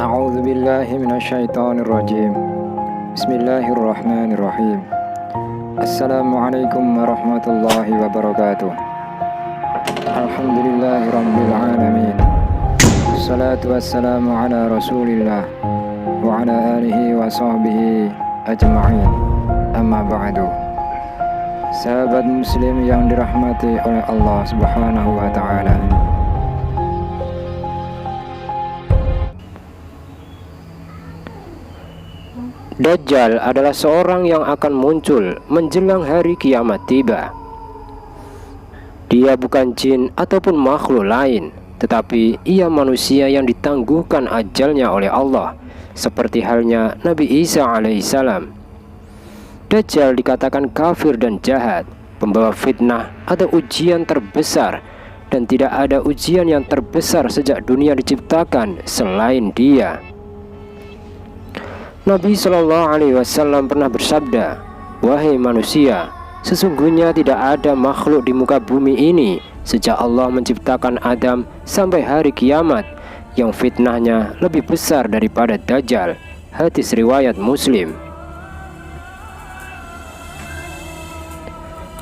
A'udzu billahi minasyaitonir rajim. Bismillahirrahmanirrahim. Assalamualaikum warahmatullahi wabarakatuh. Alhamdulillahirabbil alamin. Wassalatu wassalamu ala Rasulillah wa ala alihi wa sahbihi ajma'in. Amma ba'du. Sahabat muslim yang dirahmati oleh Allah Subhanahu wa taala. Dajjal adalah seorang yang akan muncul menjelang hari kiamat tiba. Dia bukan jin ataupun makhluk lain, tetapi ia manusia yang ditangguhkan ajalnya oleh Allah, seperti halnya Nabi Isa alaihissalam. Dajjal dikatakan kafir dan jahat, pembawa fitnah atau ujian terbesar, dan tidak ada ujian yang terbesar sejak dunia diciptakan selain dia. Nabi Shallallahu Alaihi Wasallam pernah bersabda, "Wahai manusia, sesungguhnya tidak ada makhluk di muka bumi ini sejak Allah menciptakan Adam sampai hari kiamat yang fitnahnya lebih besar daripada Dajjal." Hadis riwayat Muslim.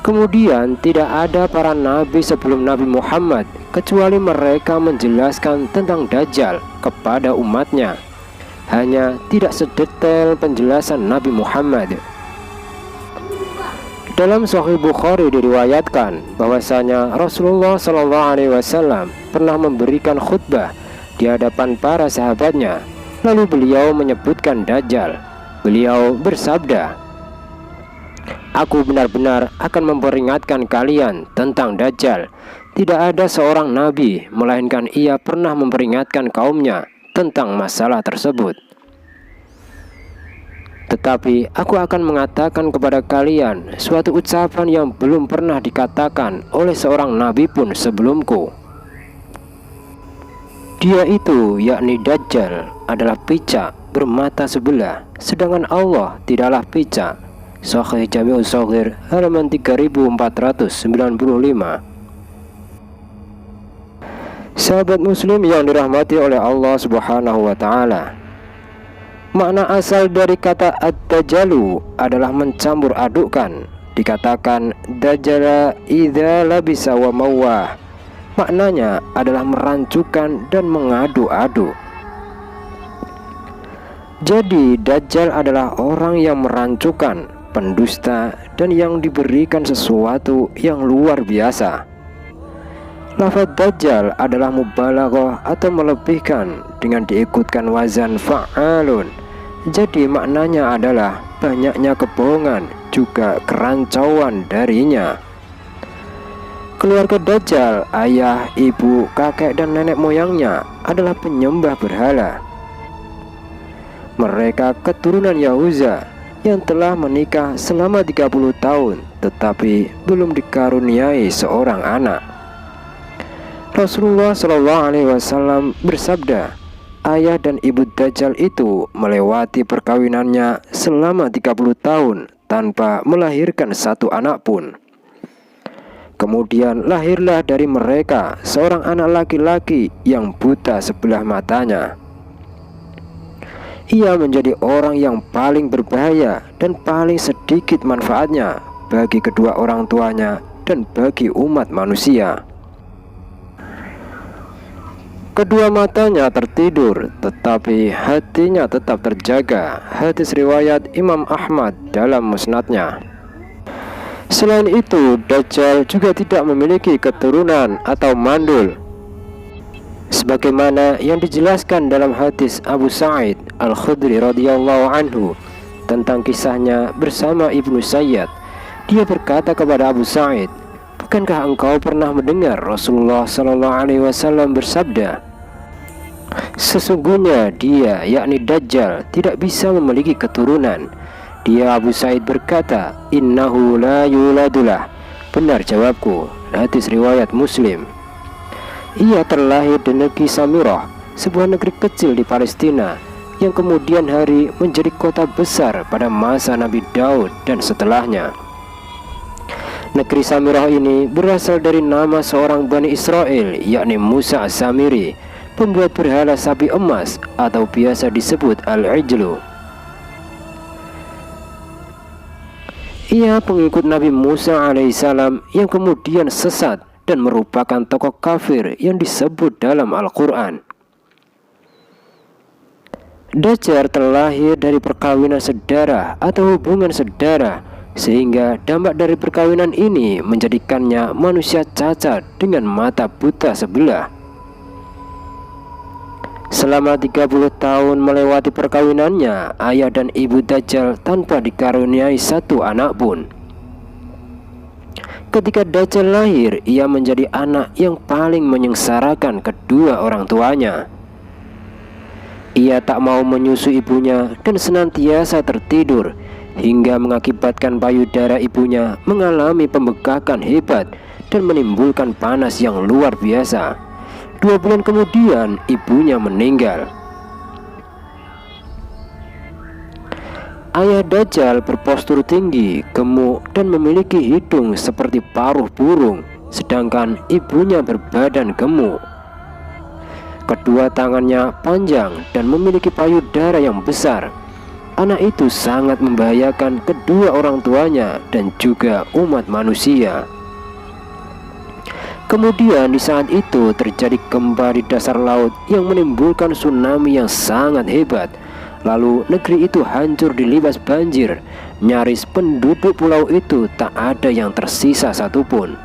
Kemudian tidak ada para nabi sebelum Nabi Muhammad kecuali mereka menjelaskan tentang Dajjal kepada umatnya. Hanya tidak sedetail penjelasan Nabi Muhammad. Dalam Sahih Bukhari diriwayatkan bahwasanya Rasulullah SAW pernah memberikan khutbah di hadapan para sahabatnya. Lalu beliau menyebutkan Dajjal. Beliau bersabda, "Aku benar-benar akan memperingatkan kalian tentang Dajjal. Tidak ada seorang nabi melainkan ia pernah memperingatkan kaumnya tentang masalah tersebut. Tetapi aku akan mengatakan kepada kalian suatu ucapan yang belum pernah dikatakan oleh seorang nabi pun sebelumku. Dia itu, yakni Dajjal, adalah picak bermata sebelah, sedangkan Allah tidaklah picak." Sahih Jami'us Shaghir halaman 3495. Sahabat muslim yang dirahmati oleh Allah Subhanahu wa taala. Makna asal dari kata ad-dajjalu adalah mencampur adukkan. Dikatakan dajjala idza labisa wa mawah. Maknanya adalah merancukan dan mengadu-adu. Jadi Dajjal adalah orang yang merancukan, pendusta, dan yang diberikan sesuatu yang luar biasa. Lafaz Dajjal adalah mubalaghah atau melebihkan dengan diikutkan wazan fa'alun. Jadi maknanya adalah banyaknya kebohongan juga kerancauan darinya. Keluarga Dajjal, ayah, ibu, kakek, dan nenek moyangnya adalah penyembah berhala. Mereka keturunan Yahuza yang telah menikah selama 30 tahun tetapi belum dikaruniai seorang anak. Rasulullah SAW bersabda, ayah dan ibu Dajjal itu melewati perkawinannya selama 30 tahun tanpa melahirkan satu anak pun. Kemudian lahirlah dari mereka seorang anak laki-laki yang buta sebelah matanya. Ia menjadi orang yang paling berbahaya dan paling sedikit manfaatnya bagi kedua orang tuanya dan bagi umat manusia. Kedua matanya tertidur, tetapi hatinya tetap terjaga. Hadis riwayat Imam Ahmad dalam musnadnya. Selain itu, Dajjal juga tidak memiliki keturunan atau mandul, sebagaimana yang dijelaskan dalam hadis Abu Sa'id Al-Khudri radhiyallahu anhu tentang kisahnya bersama Ibnu Sayyad. Dia berkata kepada Abu Sa'id, "Bukankah engkau pernah mendengar Rasulullah SAW bersabda, sesungguhnya dia, yakni Dajjal, tidak bisa memiliki keturunan?" Dia, Abu Sa'id, berkata, "Innahu la yuladulah." Benar jawabku. Hadis riwayat Muslim. Ia terlahir di negeri Samirah, sebuah negeri kecil di Palestina, yang kemudian hari menjadi kota besar pada masa Nabi Daud dan setelahnya. Negeri Samirah ini berasal dari nama seorang Bani Israel, yakni Musa As-Samiri. pembuat berhala sapi emas atau biasa disebut Al-Ijlu. Ia pengikut Nabi Musa alaihissalam yang kemudian sesat dan merupakan tokoh kafir yang disebut dalam Al-Quran. Dajjal terlahir dari perkawinan sedarah atau hubungan sedarah, sehingga dampak dari perkawinan ini menjadikannya manusia cacat dengan mata buta sebelah. Selama 30 tahun melewati perkawinannya, ayah dan ibu Dajjal tanpa dikaruniai satu anak pun. Ketika Dajjal lahir, ia menjadi anak yang paling menyengsarakan kedua orang tuanya. Ia tak mau menyusui ibunya dan senantiasa tertidur, hingga mengakibatkan payudara ibunya mengalami pembengkakan hebat dan menimbulkan panas yang luar biasa. 2 bulan kemudian ibunya meninggal. Ayah Dajjal berpostur tinggi, gemuk, dan memiliki hidung seperti paruh burung, sedangkan ibunya berbadan gemuk. Kedua tangannya panjang dan memiliki payudara yang besar. Anak itu sangat membahayakan kedua orang tuanya dan juga umat manusia. Kemudian di saat itu terjadi gempa di dasar laut yang menimbulkan tsunami yang sangat hebat. Lalu negeri itu hancur dilibas banjir. Nyaris penduduk pulau itu tak ada yang tersisa satupun.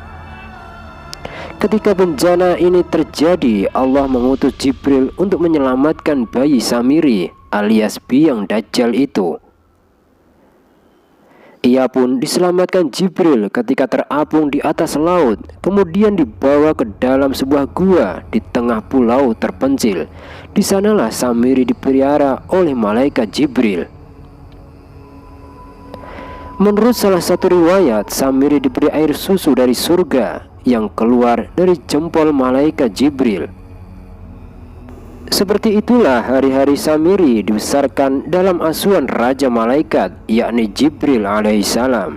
Ketika bencana ini terjadi, Allah mengutus Jibril untuk menyelamatkan bayi Samiri alias biang Dajjal itu. Ia pun diselamatkan Jibril ketika terapung di atas laut, kemudian dibawa ke dalam sebuah gua di tengah pulau terpencil. Di sanalah Samiri dipelihara oleh malaikat Jibril. Menurut salah satu riwayat, Samiri diberi air susu dari surga yang keluar dari jempol malaikat Jibril. Seperti itulah hari-hari Samiri dibesarkan dalam asuhan raja malaikat, yakni Jibril alaihissalam.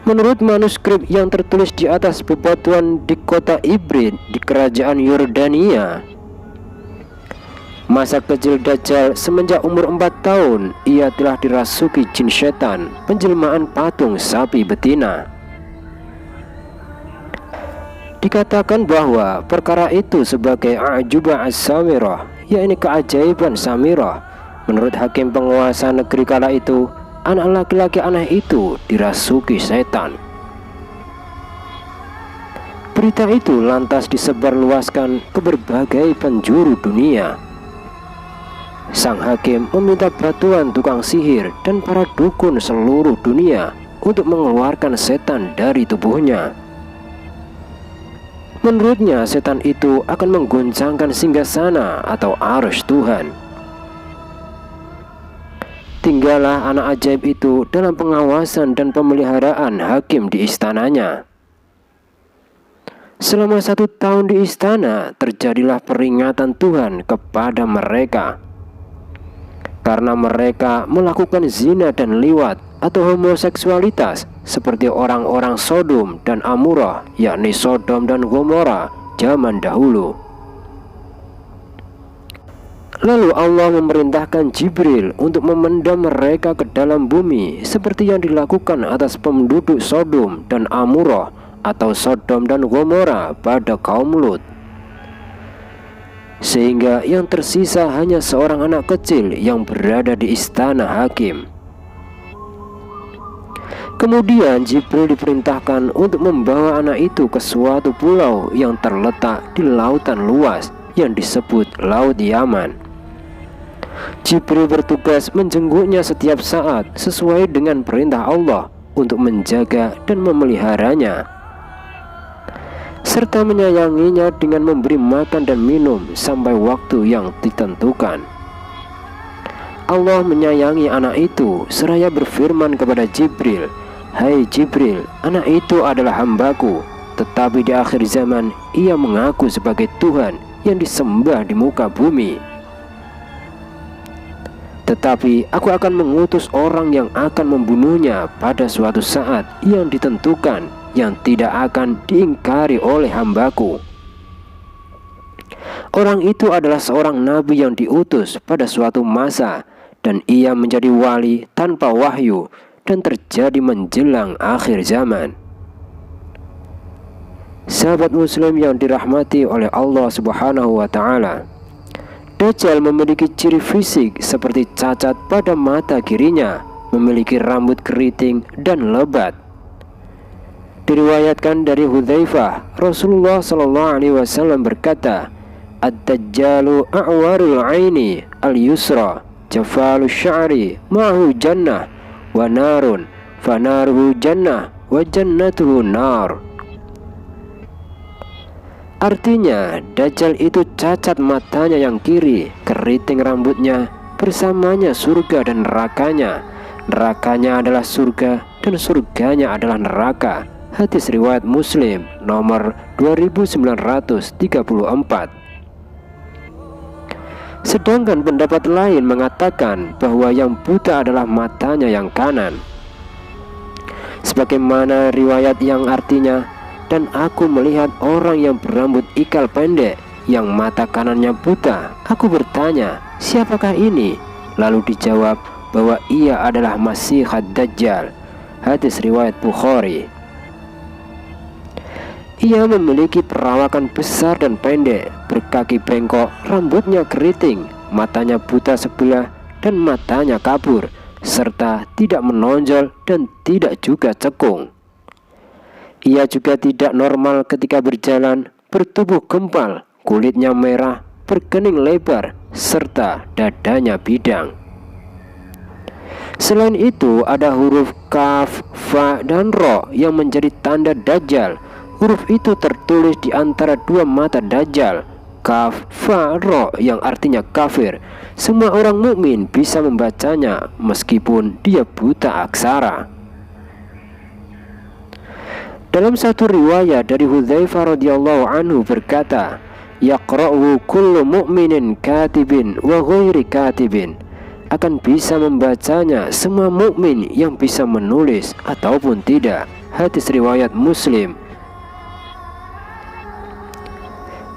Menurut manuskrip yang tertulis di atas bebatuan di kota Ibrid di kerajaan Yordania, masa kecil Dajjal semenjak umur 4 tahun, ia telah dirasuki jin setan, penjelmaan patung sapi betina. Dikatakan bahwa perkara itu sebagai a'jubah as-samirah, yakni keajaiban Samirah. Menurut hakim penguasa negeri kala itu, anak laki-laki aneh itu dirasuki setan. Berita itu lantas disebarluaskan ke berbagai penjuru dunia. Sang hakim meminta bantuan tukang sihir dan para dukun seluruh dunia untuk mengeluarkan setan dari tubuhnya. Menurutnya setan itu akan mengguncangkan singgasana atau arsy Tuhan. Tinggallah anak ajaib itu dalam pengawasan dan pemeliharaan hakim di istananya. Selama 1 tahun di istana, terjadilah peringatan Tuhan kepada mereka karena mereka melakukan zina dan liwat atau homoseksualitas seperti orang-orang Sodom dan Amorah, yakni Sodom dan Gomora zaman dahulu. Lalu Allah memerintahkan Jibril untuk memendam mereka ke dalam bumi seperti yang dilakukan atas penduduk Sodom dan Amorah atau Sodom dan Gomora pada kaum Lut, sehingga yang tersisa hanya seorang anak kecil yang berada di istana hakim. Kemudian Jibril diperintahkan untuk membawa anak itu ke suatu pulau yang terletak di lautan luas yang disebut Laut Yaman. Jibril bertugas menjenguknya setiap saat sesuai dengan perintah Allah untuk menjaga dan memeliharanya, serta menyayanginya dengan memberi makan dan minum sampai waktu yang ditentukan. Allah menyayangi anak itu seraya berfirman kepada Jibril, "Hai Jibril, anak itu adalah hambaku, tetapi di akhir zaman ia mengaku sebagai Tuhan yang disembah di muka bumi. Tetapi aku akan mengutus orang yang akan membunuhnya pada suatu saat yang ditentukan, yang tidak akan diingkari oleh hambaku." Orang itu adalah seorang nabi yang diutus pada suatu masa, dan ia menjadi wali tanpa wahyu dan terjadi menjelang akhir zaman. Sahabat muslim yang dirahmati oleh Allah Subhanahu wa Ta'ala, Dajjal memiliki ciri fisik seperti cacat pada mata kirinya, memiliki rambut keriting dan lebat. Diriwayatkan dari Hudzaifah, Rasulullah SAW berkata, "Ad-Dajjalu a'warul aini al-yusra, jafalu sya'ri, ma'hu jannah, wa narun, fanaruhu jannah, wa jannatuhu nar." Artinya, Dajjal itu cacat matanya yang kiri, keriting rambutnya, bersamanya surga dan nerakanya. Nerakanya adalah surga dan surganya adalah neraka. Hadis riwayat Muslim nomor 2934. Sedangkan pendapat lain mengatakan bahwa yang buta adalah matanya yang kanan, sebagaimana riwayat yang artinya, "Dan aku melihat orang yang berambut ikal pendek, yang mata kanannya buta. Aku bertanya, siapakah ini?" Lalu dijawab bahwa ia adalah Masih Ad-Dajjal. Hadis riwayat Bukhari. Ia memiliki perawakan besar dan pendek, berkaki bengkok, rambutnya keriting, matanya buta sebelah dan matanya kabur, serta tidak menonjol dan tidak juga cekung. Ia juga tidak normal ketika berjalan, bertubuh gempal, kulitnya merah, berkening lebar, serta dadanya bidang. Selain itu, ada huruf kaf, fa, dan ro yang menjadi tanda Dajjal. Huruf itu tertulis di antara dua mata Dajjal, kaf, fa, ro, yang artinya kafir. Semua orang mukmin bisa membacanya meskipun dia buta aksara. Dalam satu riwayat dari Hudzaifah radhiyallahu anhu berkata, "Yaqra'uhu kullu mu'minin katibin wa ghairi katibin." Akan bisa membacanya semua mukmin yang bisa menulis ataupun tidak. Hadis riwayat Muslim.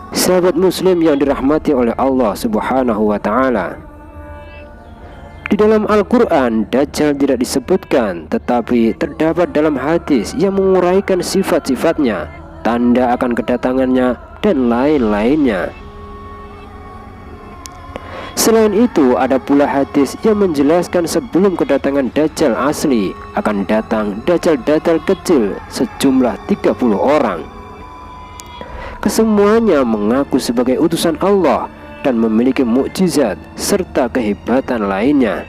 Sahabat muslim yang dirahmati oleh Allah Subhanahu wa Ta'ala, di dalam Al-Quran Dajjal tidak disebutkan, tetapi terdapat dalam hadis yang menguraikan sifat-sifatnya, tanda akan kedatangannya, dan lain-lainnya. Selain itu, ada pula hadis yang menjelaskan sebelum kedatangan Dajjal asli akan datang Dajjal-Dajjal kecil sejumlah 30 orang. Kesemuanya mengaku sebagai utusan Allah dan memiliki mukjizat serta kehebatan lainnya.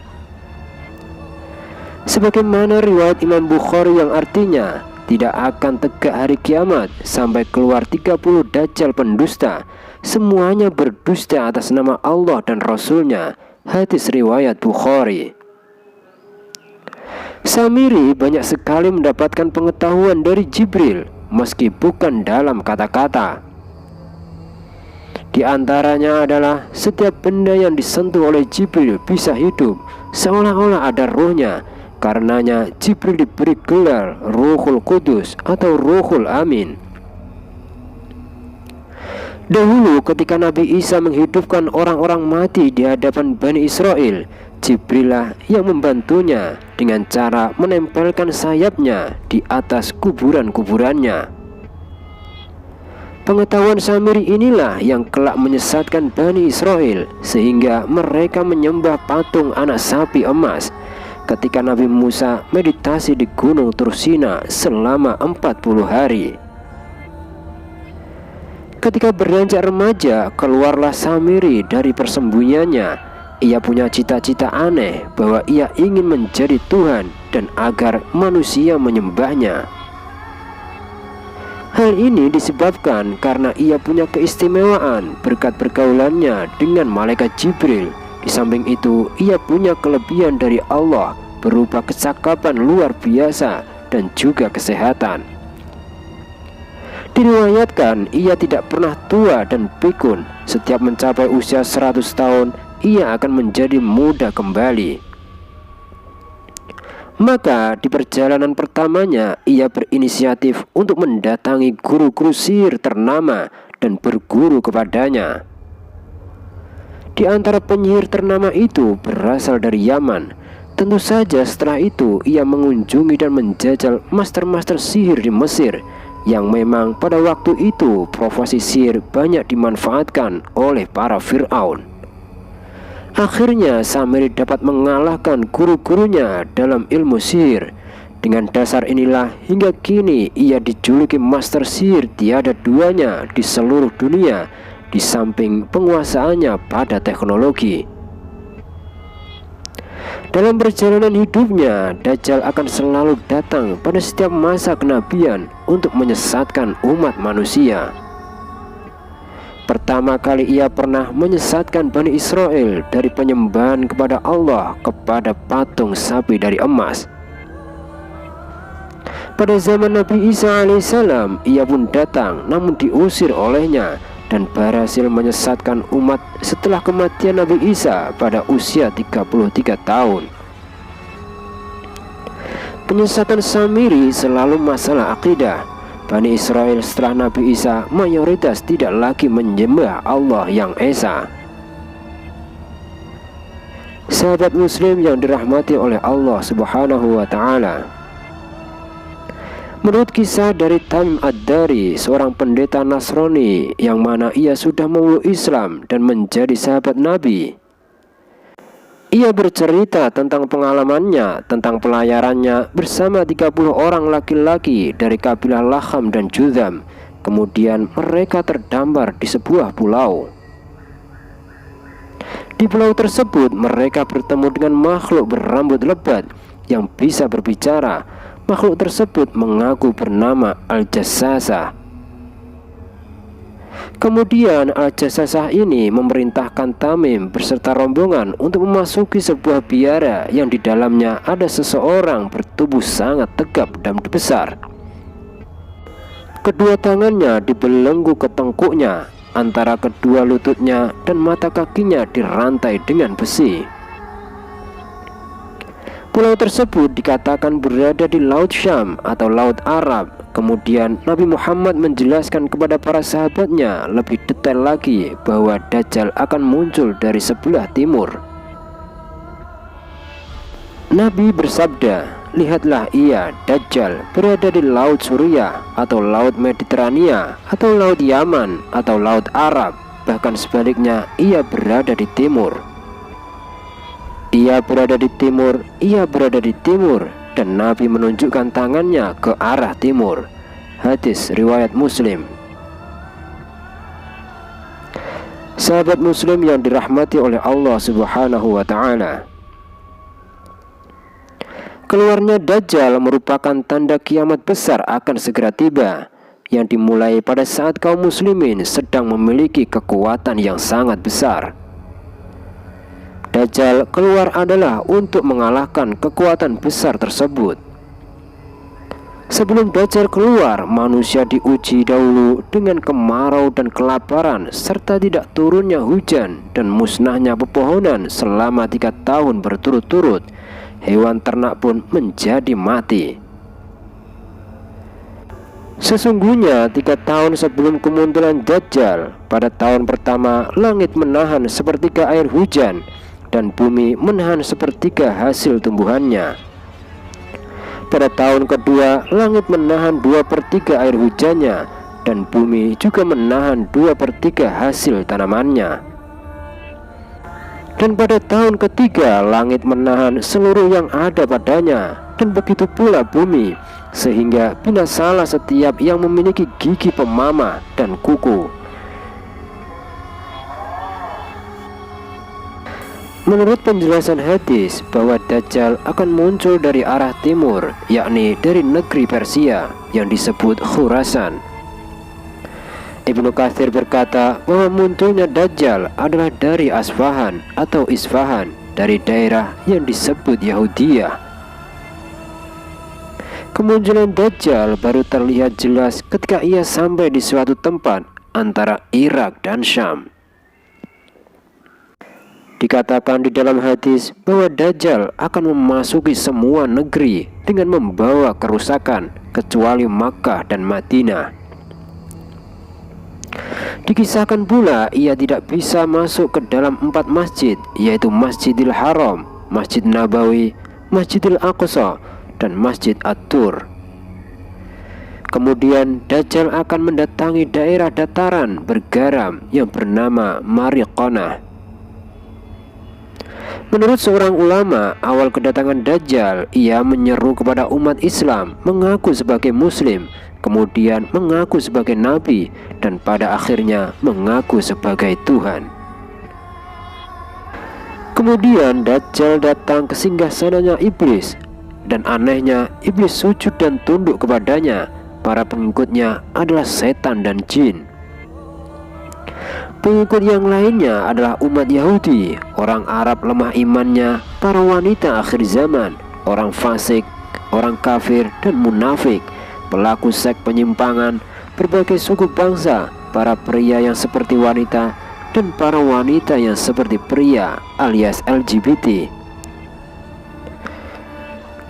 Sebagaimana riwayat Imam Bukhari yang artinya, tidak akan tegak hari kiamat sampai keluar 30 Dajjal pendusta. Semuanya berdusta atas nama Allah dan Rasulnya. Hadis riwayat Bukhari. Samiri banyak sekali mendapatkan pengetahuan dari Jibril, meski bukan dalam kata-kata. Di antaranya adalah setiap benda yang disentuh oleh Jibril bisa hidup, seolah-olah ada rohnya. Karenanya Jibril diberi gelar Ruhul Kudus atau Ruhul Amin. Dahulu ketika Nabi Isa menghidupkan orang-orang mati di hadapan Bani Israel, Jibrillah yang membantunya dengan cara menempelkan sayapnya di atas kuburan-kuburannya. Pengetahuan Samiri inilah yang kelak menyesatkan Bani Israel sehingga mereka menyembah patung anak sapi emas ketika Nabi Musa meditasi di Gunung Tursina selama 40 hari. Ketika beranjak remaja, keluarlah Samiri dari persembunyiannya. Ia punya cita-cita aneh bahwa ia ingin menjadi Tuhan dan agar manusia menyembahnya. Hal ini disebabkan karena ia punya keistimewaan berkat pergaulannya dengan malaikat Jibril. Di samping itu, ia punya kelebihan dari Allah berupa kecakapan luar biasa dan juga kesehatan. Diriwayatkan ia tidak pernah tua dan pikun. Setiap mencapai usia 100 tahun, ia akan menjadi muda kembali. Maka di perjalanan pertamanya ia berinisiatif untuk mendatangi guru-guru sihir ternama dan berguru kepadanya. Di antara penyihir ternama itu berasal dari Yaman. Tentu saja setelah itu ia mengunjungi dan menjajal master-master sihir di Mesir, yang memang pada waktu itu profesi sihir banyak dimanfaatkan oleh para Fir'aun. Akhirnya Samiri dapat mengalahkan guru-gurunya dalam ilmu sihir. Dengan dasar inilah hingga kini ia dijuluki master sihir tiada duanya di seluruh dunia, di samping penguasaannya pada teknologi. Dalam perjalanan hidupnya, Dajjal akan selalu datang pada setiap masa kenabian untuk menyesatkan umat manusia. Pertama kali ia pernah menyesatkan Bani Israel dari penyembahan kepada Allah kepada patung sapi dari emas. Pada zaman Nabi Isa alaihissalam, ia pun datang namun diusir olehnya dan berhasil menyesatkan umat setelah kematian Nabi Isa pada usia 33 tahun. Penyesatan Samiri selalu masalah akidah. Bani Israel setelah Nabi Isa mayoritas tidak lagi menyembah Allah yang Esa. Sahabat muslim yang dirahmati oleh Allah Subhanahu wa Ta'ala, menurut kisah dari Tamim Ad-Dari, seorang pendeta Nasrani yang mana ia sudah memeluk Islam dan menjadi sahabat Nabi, ia bercerita tentang pengalamannya tentang pelayarannya bersama 30 orang laki-laki dari kabilah Laham dan Judham. Kemudian mereka terdampar di sebuah pulau. Di pulau tersebut mereka bertemu dengan makhluk berambut lebat yang bisa berbicara. Makhluk tersebut mengaku bernama Al-Jassasah. Kemudian Al-Jassasah ini memerintahkan Tamim beserta rombongan untuk memasuki sebuah biara yang di dalamnya ada seseorang bertubuh sangat tegap dan besar. Kedua tangannya dibelenggu ke tengkuknya, antara kedua lututnya dan mata kakinya dirantai dengan besi. Pulau tersebut dikatakan berada di Laut Syam atau Laut Arab. Kemudian Nabi Muhammad menjelaskan kepada para sahabatnya lebih detail lagi bahwa Dajjal akan muncul dari sebelah timur. Nabi bersabda, "Lihatlah ia, Dajjal, berada di Laut Suriah atau Laut Mediterania atau Laut Yaman atau Laut Arab. Bahkan sebaliknya, ia berada di timur." Ia berada di timur, ia berada di timur, dan Nabi menunjukkan tangannya ke arah timur. Hadis riwayat Muslim. Sahabat muslim yang dirahmati oleh Allah Subhanahu wa Ta'ala, keluarnya Dajjal merupakan tanda kiamat besar akan segera tiba, yang dimulai pada saat kaum muslimin sedang memiliki kekuatan yang sangat besar. Dajjal keluar adalah untuk mengalahkan kekuatan besar tersebut. Sebelum Dajjal keluar, manusia diuji dahulu dengan kemarau dan kelaparan, serta tidak turunnya hujan dan musnahnya pepohonan selama 3 tahun berturut-turut. Hewan ternak pun menjadi mati. Sesungguhnya 3 tahun sebelum kemunculan Dajjal, pada tahun pertama langit menahan sepertiga air hujan dan bumi menahan sepertiga hasil tumbuhannya. Pada tahun kedua langit menahan 2/3 air hujannya dan bumi juga menahan 2/3 hasil tanamannya. Dan pada tahun ketiga langit menahan seluruh yang ada padanya, dan begitu pula bumi, sehingga binasalah setiap yang memiliki gigi pemamah dan kuku. Menurut penjelasan hadis bahwa Dajjal akan muncul dari arah timur, yakni dari negeri Persia yang disebut Khurasan. Ibnu Katsir berkata bahwa munculnya Dajjal adalah dari Asfahan atau Isfahan, dari daerah yang disebut Yahudiyah. Kemunculan Dajjal baru terlihat jelas ketika ia sampai di suatu tempat antara Irak dan Syam. Dikatakan di dalam hadis bahwa Dajjal akan memasuki semua negeri dengan membawa kerusakan kecuali Makkah dan Madinah. Dikisahkan pula ia tidak bisa masuk ke dalam 4 masjid, yaitu Masjidil Haram, Masjid Nabawi, Masjidil Aqsa, dan Masjid At-Tur. Kemudian Dajjal akan mendatangi daerah dataran bergaram yang bernama Mariqanah. Menurut seorang ulama, awal kedatangan Dajjal, ia menyeru kepada umat Islam, mengaku sebagai Muslim, kemudian mengaku sebagai Nabi, dan pada akhirnya mengaku sebagai Tuhan. Kemudian Dajjal datang ke singgasananya iblis, dan anehnya iblis sujud dan tunduk kepadanya. Para pengikutnya adalah setan dan jin. Pengikut yang lainnya adalah umat Yahudi, orang Arab lemah imannya, para wanita akhir zaman, orang fasik, orang kafir dan munafik, pelaku seks penyimpangan, berbagai suku bangsa, para pria yang seperti wanita, dan para wanita yang seperti pria alias LGBT.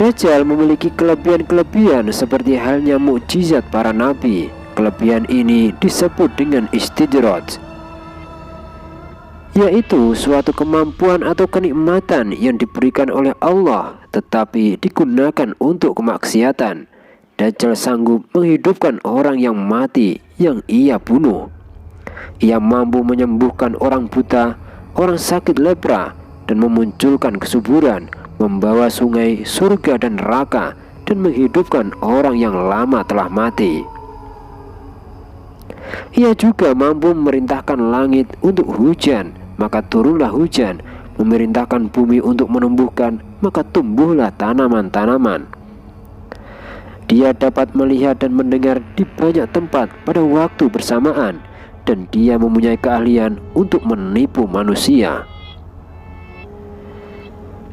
Dajjal memiliki kelebihan-kelebihan seperti halnya mukjizat para nabi. Kelebihan ini disebut dengan istidraj, yaitu suatu kemampuan atau kenikmatan yang diberikan oleh Allah tetapi digunakan untuk kemaksiatan. Dajjal sanggup menghidupkan orang yang mati yang ia bunuh. Ia mampu menyembuhkan orang buta, orang sakit lepra, dan memunculkan kesuburan, membawa sungai, surga dan neraka, dan menghidupkan orang yang lama telah mati. Ia juga mampu memerintahkan langit untuk hujan, maka turunlah hujan, memerintahkan bumi untuk menumbuhkan, maka tumbuhlah tanaman-tanaman. Dia dapat melihat dan mendengar di banyak tempat pada waktu bersamaan, dan dia mempunyai keahlian untuk menipu manusia.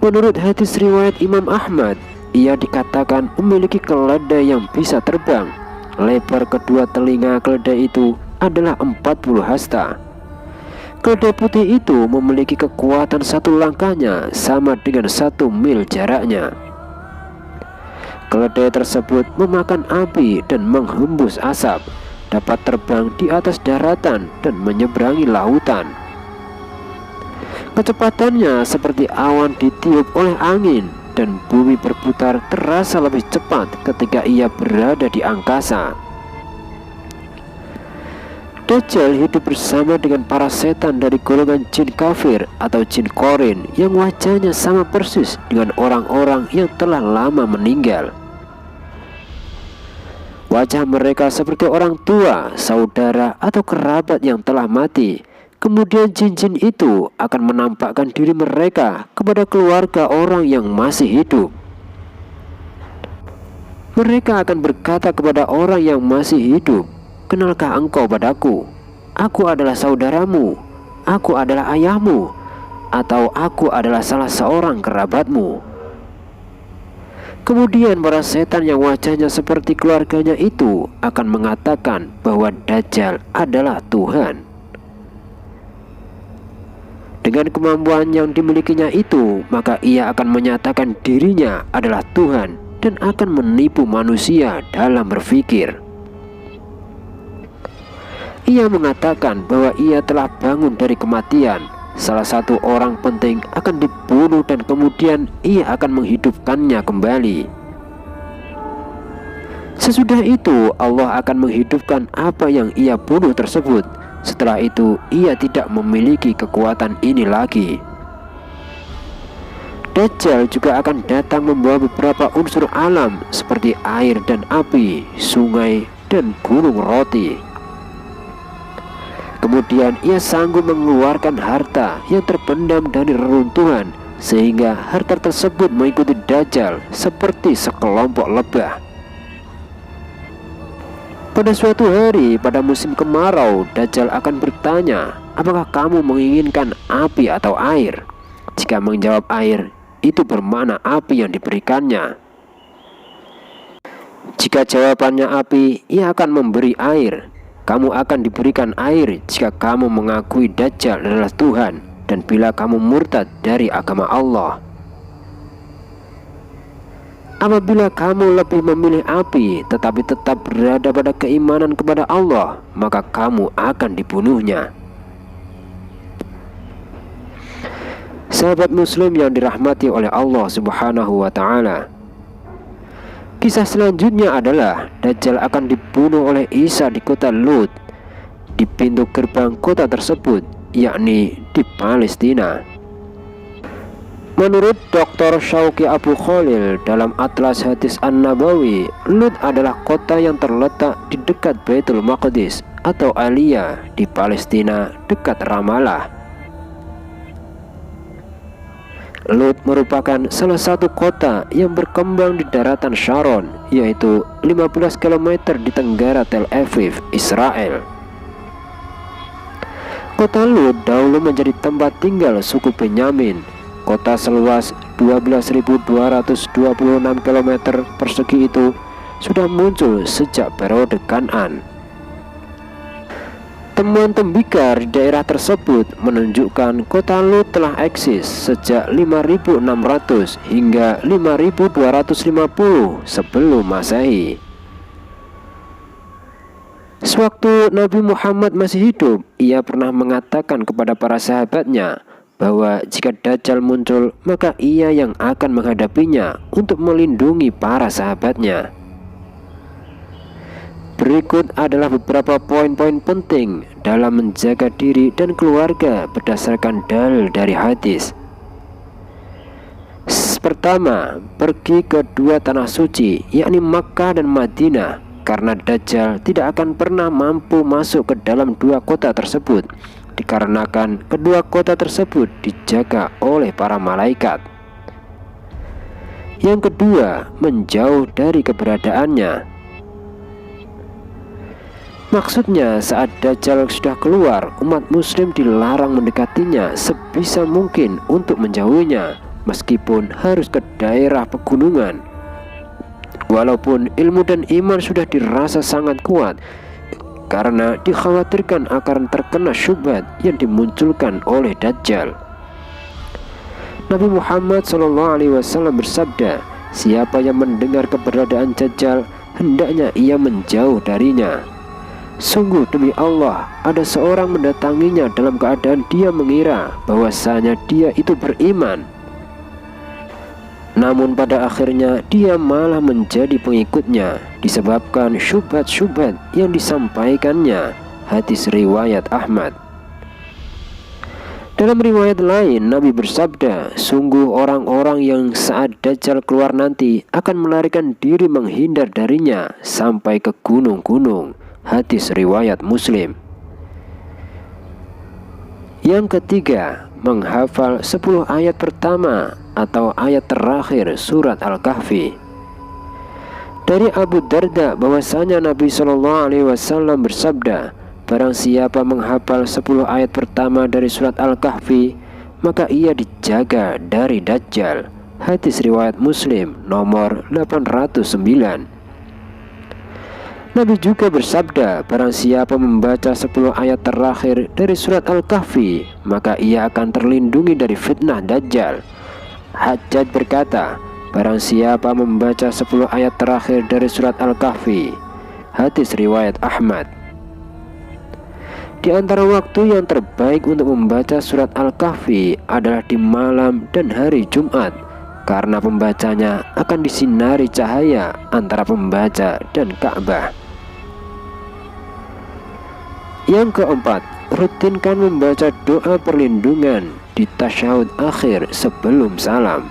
Menurut hadis riwayat Imam Ahmad, ia dikatakan memiliki keledai yang bisa terbang. Lebar kedua telinga keledai itu adalah 40 hasta. Keledai putih itu memiliki kekuatan satu langkahnya sama dengan 1 mil jaraknya. Keledai tersebut memakan api dan menghembus asap, dapat terbang di atas daratan dan menyeberangi lautan. Kecepatannya seperti awan ditiup oleh angin, dan bumi berputar terasa lebih cepat ketika ia berada di angkasa. Dajjal hidup bersama dengan para setan dari golongan jin kafir atau jin korin yang wajahnya sama persis dengan orang-orang yang telah lama meninggal. Wajah mereka seperti orang tua, saudara, atau kerabat yang telah mati. Kemudian jin-jin itu akan menampakkan diri mereka kepada keluarga orang yang masih hidup. Mereka akan berkata kepada orang yang masih hidup, "Kenalkah engkau padaku? Aku adalah saudaramu, aku adalah ayahmu, atau aku adalah salah seorang kerabatmu." Kemudian para setan yang wajahnya seperti keluarganya itu akan mengatakan bahwa Dajjal adalah Tuhan. Dengan kemampuan yang dimilikinya itu, maka ia akan menyatakan dirinya adalah Tuhan dan akan menipu manusia dalam berpikir. Ia mengatakan bahwa ia telah bangun dari kematian. Salah satu orang penting akan dibunuh dan kemudian ia akan menghidupkannya kembali. Sesudah itu Allah akan menghidupkan apa yang ia bunuh tersebut. Setelah itu ia tidak memiliki kekuatan ini lagi. Dajjal juga akan datang membawa beberapa unsur alam seperti air dan api, sungai dan gunung roti. Kemudian ia sanggup mengeluarkan harta yang terpendam dari reruntuhan, sehingga harta tersebut mengikuti Dajjal seperti sekelompok lebah. Pada suatu hari pada musim kemarau, Dajjal akan bertanya, "Apakah kamu menginginkan api atau air?" Jika menjawab air, itu bermakna api yang diberikannya. Jika jawabannya api, ia akan memberi air. Kamu akan diberikan air jika kamu mengakui Dajjal adalah Tuhan dan bila kamu murtad dari agama Allah. Apabila kamu lebih memilih api tetapi tetap berada pada keimanan kepada Allah, maka kamu akan dibunuhnya. Sahabat muslim yang dirahmati oleh Allah Subhanahu wa ta'ala, kisah selanjutnya adalah Dajjal akan dibunuh oleh Isa di kota Lut, di pintu gerbang kota tersebut, yakni di Palestina. Menurut Dr. Syauqi Abu Khalil dalam Atlas Hadis An-Nabawi, Lut adalah kota yang terletak di dekat Baitul Maqdis atau Aliyah di Palestina dekat Ramallah. Lut merupakan salah satu kota yang berkembang di daratan Sharon, yaitu 15 km di tenggara Tel Aviv, Israel. Kota Lut dahulu menjadi tempat tinggal suku Benyamin. Kota seluas 12.226 km persegi itu sudah muncul sejak periode Kan'an. Temuan tembikar di daerah tersebut menunjukkan kota Lut telah eksis sejak 5600 hingga 5250 sebelum Masehi. Sewaktu Nabi Muhammad masih hidup, ia pernah mengatakan kepada para sahabatnya bahwa jika Dajjal muncul, maka ia yang akan menghadapinya untuk melindungi para sahabatnya. Berikut adalah beberapa poin-poin penting dalam menjaga diri dan keluarga berdasarkan dalil dari hadis. Pertama, pergi ke dua tanah suci, yakni Makkah dan Madinah, karena Dajjal tidak akan pernah mampu masuk ke dalam dua kota tersebut, dikarenakan kedua kota tersebut dijaga oleh para malaikat. Yang kedua, menjauh dari keberadaannya. Maksudnya saat Dajjal sudah keluar, umat muslim dilarang mendekatinya sebisa mungkin untuk menjauhinya, meskipun harus ke daerah pegunungan. Walaupun ilmu dan iman sudah dirasa sangat kuat, karena dikhawatirkan akan terkena syubhat yang dimunculkan oleh Dajjal. Nabi Muhammad SAW bersabda, siapa yang mendengar keberadaan Dajjal, hendaknya ia menjauh darinya. Sungguh demi Allah, ada seorang mendatanginya dalam keadaan dia mengira bahwasanya dia itu beriman. Namun pada akhirnya dia malah menjadi pengikutnya disebabkan syubhat-syubhat yang disampaikannya. Hadis riwayat Ahmad. Dalam riwayat lain, Nabi bersabda, sungguh orang-orang yang saat Dajjal keluar nanti akan melarikan diri menghindar darinya sampai ke gunung-gunung. Hadis riwayat Muslim. Yang ketiga, menghafal 10 ayat pertama atau ayat terakhir surat Al-Kahfi. Dari Abu Darda bahwasanya Nabi SAW bersabda, barang siapa menghafal 10 ayat pertama dari surat Al-Kahfi, maka ia dijaga dari Dajjal. Hadis riwayat Muslim nomor 809. Nabi juga bersabda, barang siapa membaca 10 ayat terakhir dari surat Al-Kahfi, maka ia akan terlindungi dari fitnah Dajjal. Hajjaj berkata, barang siapa membaca 10 ayat terakhir dari surat Al-Kahfi. Hadis riwayat Ahmad. Di antara waktu yang terbaik untuk membaca surat Al-Kahfi adalah di malam dan hari Jumat, karena pembacanya akan disinari cahaya antara pembaca dan Ka'bah. Yang keempat, rutinkan membaca doa perlindungan di tasyahud akhir sebelum salam.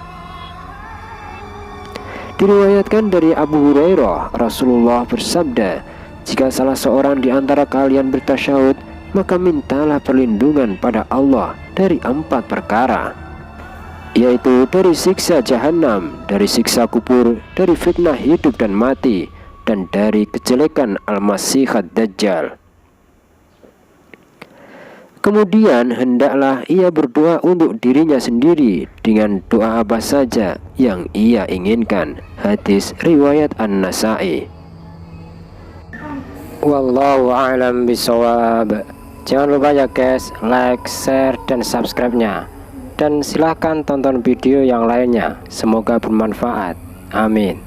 Diriwayatkan dari Abu Hurairah, Rasulullah bersabda, jika salah seorang di antara kalian bertasyahud, maka mintalah perlindungan pada Allah dari 4 perkara, yaitu dari siksa jahanam, dari siksa kubur, dari fitnah hidup dan mati, dan dari kejelekan Al-Masihad Dajjal. Kemudian hendaklah ia berdoa untuk dirinya sendiri dengan doa apa saja yang ia inginkan. Hadis riwayat An-Nasa'i. Wallahu a'lam bishawab. Jangan lupa ya guys, like, share, dan subscribe-nya. Dan silahkan tonton video yang lainnya. Semoga bermanfaat. Amin.